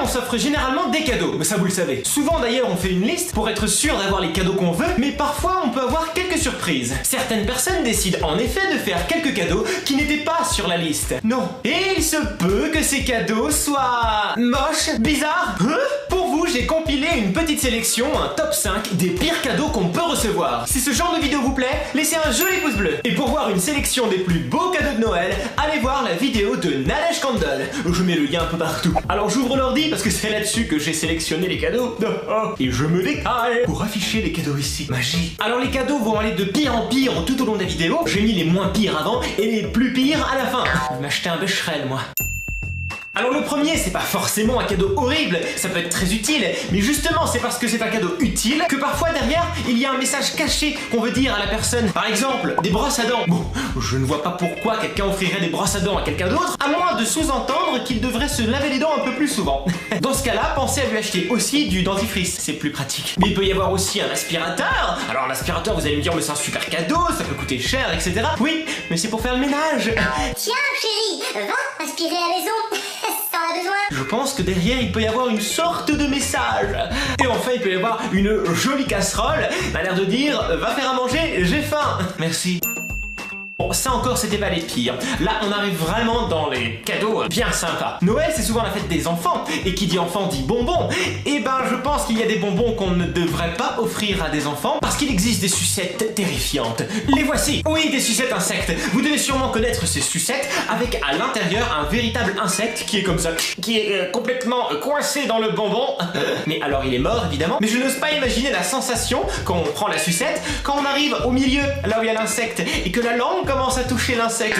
s'offre généralement des cadeaux, mais ça vous le savez. Souvent d'ailleurs on fait une liste pour être sûr d'avoir les cadeaux qu'on veut, mais parfois on peut avoir quelques surprises. Certaines personnes décident en effet de faire quelques cadeaux qui n'étaient pas sur la liste. Non. Et il se peut que ces cadeaux soient moches, bizarres. Pour vous, j'ai compilé une petite sélection, un top 5 des pires cadeaux qu'on peut recevoir. Si ce genre de vidéo vous plaît, laissez un joli pouce bleu. Et pour voir une sélection des plus beaux cadeaux de Noël, allez voir la vidéo de Nadège Candle. Je mets le lien un peu partout. Alors j'ouvre l'ordi parce que c'est là-dessus que j'ai sélectionné les cadeaux. Et je me décale pour afficher les cadeaux ici. Magie. Alors les cadeaux vont aller de pire en pire tout au long de la vidéo. J'ai mis les moins pires avant et les plus pires à la fin. Je vais m'acheter un Becherel, moi. Alors le premier, c'est pas forcément un cadeau horrible, ça peut être très utile, mais justement c'est parce que c'est un cadeau utile que parfois derrière il y a un message caché qu'on veut dire à la personne. Par exemple, des brosses à dents. Bon, je ne vois pas pourquoi quelqu'un offrirait des brosses à dents à quelqu'un d'autre, à moins de sous-entendre qu'il devrait se laver les dents un peu plus souvent. Dans ce cas-là, pensez à lui acheter aussi du dentifrice, c'est plus pratique. Mais il peut y avoir aussi un aspirateur. Alors l'aspirateur, vous allez me dire, mais c'est un super cadeau, ça peut coûter cher, etc. Oui, mais c'est pour faire le ménage. Tiens chérie, va aspirer à la maison. T'en as besoin? Je pense que derrière il peut y avoir une sorte de message. Et enfin il peut y avoir une jolie casserole, a l'air de dire va faire à manger, j'ai faim. Merci. Bon, ça encore c'était pas les pires. Là on arrive vraiment dans les cadeaux bien sympas. Noël c'est souvent la fête des enfants, et qui dit enfant dit bonbons. Et ben je pense qu'il y a des bonbons qu'on ne devrait pas offrir à des enfants, parce qu'il existe des sucettes terrifiantes. Les voici. Oui, des sucettes insectes. Vous devez sûrement connaître ces sucettes, avec à l'intérieur un véritable insecte qui est comme ça, qui est complètement coincé dans le bonbon. Mais alors il est mort évidemment, mais je n'ose pas imaginer la sensation quand on prend la sucette, quand on arrive au milieu, là où il y a l'insecte, et que la langue commence à toucher l'insecte.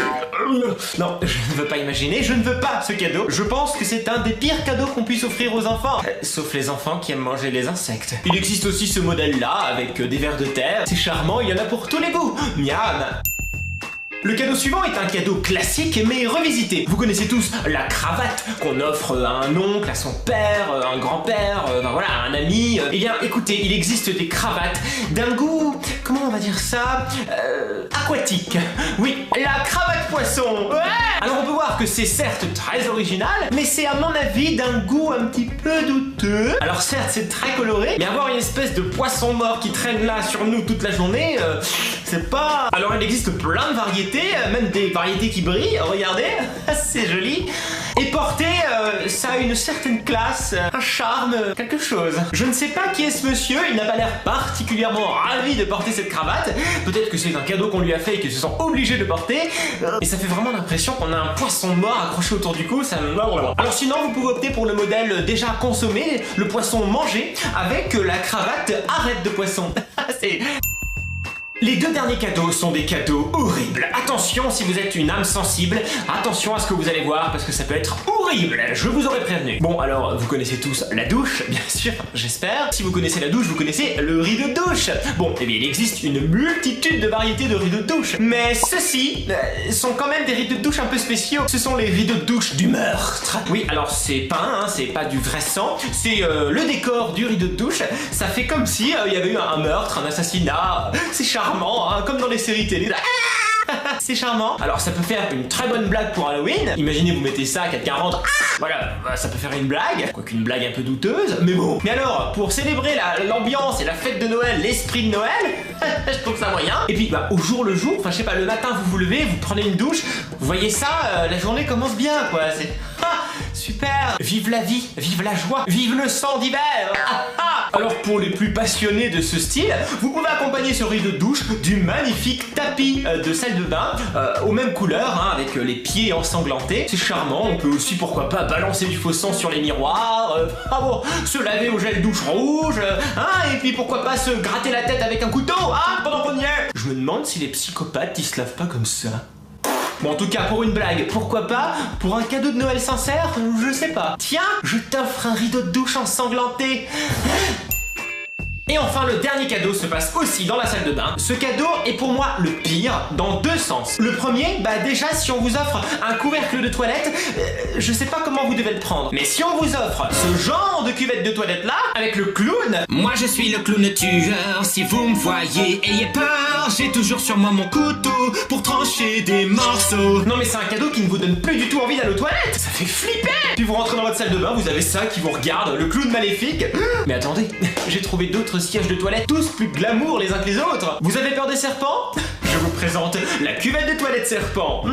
Non, je ne veux pas imaginer, je ne veux pas ce cadeau. Je pense que c'est un des pires cadeaux qu'on puisse offrir aux enfants. Sauf les enfants qui aiment manger les insectes. Il existe aussi ce modèle-là, avec des vers de terre. C'est charmant, il y en a pour tous les goûts. Miam. Le cadeau suivant est un cadeau classique mais revisité. Vous connaissez tous la cravate qu'on offre à un oncle, à son père, à un grand-père, enfin voilà, à un ami. Eh bien écoutez, il existe des cravates d'un goût, comment on va dire ça, aquatique. Oui, la cravate poisson. Ouais. Alors on peut voir que c'est certes très original, mais c'est à mon avis d'un goût un petit peu douteux. Alors certes c'est très coloré, mais avoir une espèce de poisson mort qui traîne là sur nous toute la journée, c'est pas... Alors il existe plein de variétés, même des variétés qui brillent, regardez, c'est joli. Et porter, ça a une certaine classe, un charme, quelque chose. Je ne sais pas qui est ce monsieur, il n'a pas l'air particulièrement ravi de porter cette cravate. Peut-être que c'est un cadeau qu'on lui a fait et qu'il se sent obligé de porter. Et ça fait vraiment l'impression qu'on a un poisson mort accroché autour du cou, ça me... Alors sinon, vous pouvez opter pour le modèle déjà consommé, le poisson mangé, avec la cravate arrête de poisson. C'est... Les deux derniers cadeaux sont des cadeaux horribles. Attention si vous êtes une âme sensible, attention à ce que vous allez voir parce que ça peut être horrible, je vous aurais prévenu. Bon alors, vous connaissez tous la douche, bien sûr, j'espère. Si vous connaissez la douche, vous connaissez le rideau de douche. Bon, eh bien il existe une multitude de variétés de rideaux de douche. Mais ceux-ci sont quand même des rideaux de douche un peu spéciaux. Ce sont les rideaux de douche du meurtre. Oui, alors c'est peint, hein, c'est pas du vrai sang, c'est le décor du rideau de douche. Ça fait comme si il y avait eu un meurtre, un assassinat, c'est charmant. Hein, comme dans les séries télé. C'est charmant. Alors ça peut faire une très bonne blague pour Halloween. Imaginez vous mettez ça, quelqu'un rentre. Voilà, ça peut faire une blague. Quoique une blague un peu douteuse, mais bon. Mais alors, pour célébrer l'ambiance et la fête de Noël, l'esprit de Noël, je trouve ça moyen. Et puis au jour le jour, enfin je sais pas, le matin vous vous levez, vous prenez une douche, vous voyez ça, la journée commence bien quoi. C'est super. Vive la vie, vive la joie, vive le sang d'hiver. Alors pour les plus passionnés de ce style, vous pouvez accompagner ce rideau de douche du magnifique tapis de salle de bain aux mêmes couleurs, hein, avec les pieds ensanglantés. C'est charmant, on peut aussi pourquoi pas balancer du faux sang sur les miroirs, se laver au gel douche rouge, et puis pourquoi pas se gratter la tête avec un couteau, pendant qu'on y est. Je me demande si les psychopathes ils se lavent pas comme ça. Bon, en tout cas, pour une blague, pourquoi pas? Pour un cadeau de Noël sincère, je sais pas. Tiens, je t'offre un rideau de douche ensanglanté. Et enfin, le dernier cadeau se passe aussi dans la salle de bain. Ce cadeau est pour moi le pire dans deux sens. Le premier, déjà si on vous offre un couvercle de toilette, je sais pas comment vous devez le prendre. Mais si on vous offre ce genre de cuvette de toilette là, avec le clown... Moi je suis le clown tueur, si vous me voyez, ayez peur. J'ai toujours sur moi mon couteau pour trancher des morceaux. Non mais c'est un cadeau qui ne vous donne plus du tout envie d'aller aux toilettes. Ça fait flipper. Puis vous rentrez dans votre salle de bain, vous avez ça qui vous regarde, le clown maléfique. Mais attendez, j'ai trouvé d'autres sièges de toilette, tous plus glamour les uns que les autres. Vous avez peur des serpents? Je vous présente la cuvette de toilette serpent.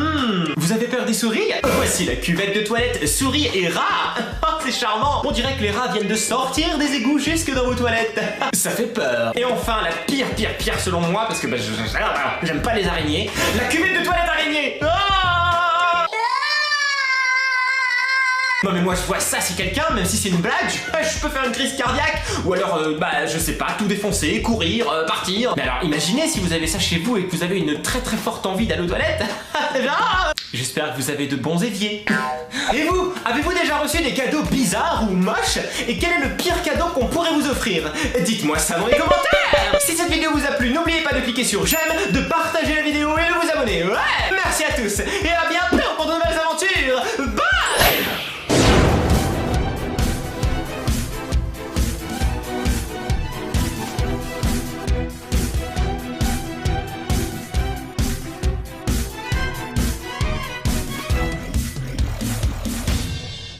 Vous avez peur des souris? Voici la cuvette de toilette souris et rats. C'est charmant. On dirait que les rats viennent de sortir des égouts jusque dans vos toilettes. Ça fait peur. Et enfin, la pire selon moi, parce que j'aime pas les araignées, la cuvette de toilette araignée. Non mais moi je vois ça, si quelqu'un, même si c'est une blague, je peux faire une crise cardiaque, ou alors, je sais pas, tout défoncer, courir, partir. Mais alors imaginez si vous avez ça chez vous et que vous avez une très forte envie d'aller aux toilettes. J'espère que vous avez de bons éviers. Et vous, avez-vous déjà reçu des cadeaux bizarres ou moches? Et quel est le pire cadeau qu'on pourrait vous offrir? Dites-moi ça dans les commentaires. Si cette vidéo vous a plu, n'oubliez pas de cliquer sur j'aime, de partager la vidéo et de vous abonner. Ouais, merci à tous, et à bientôt pour de nouvelles aventures. Bye.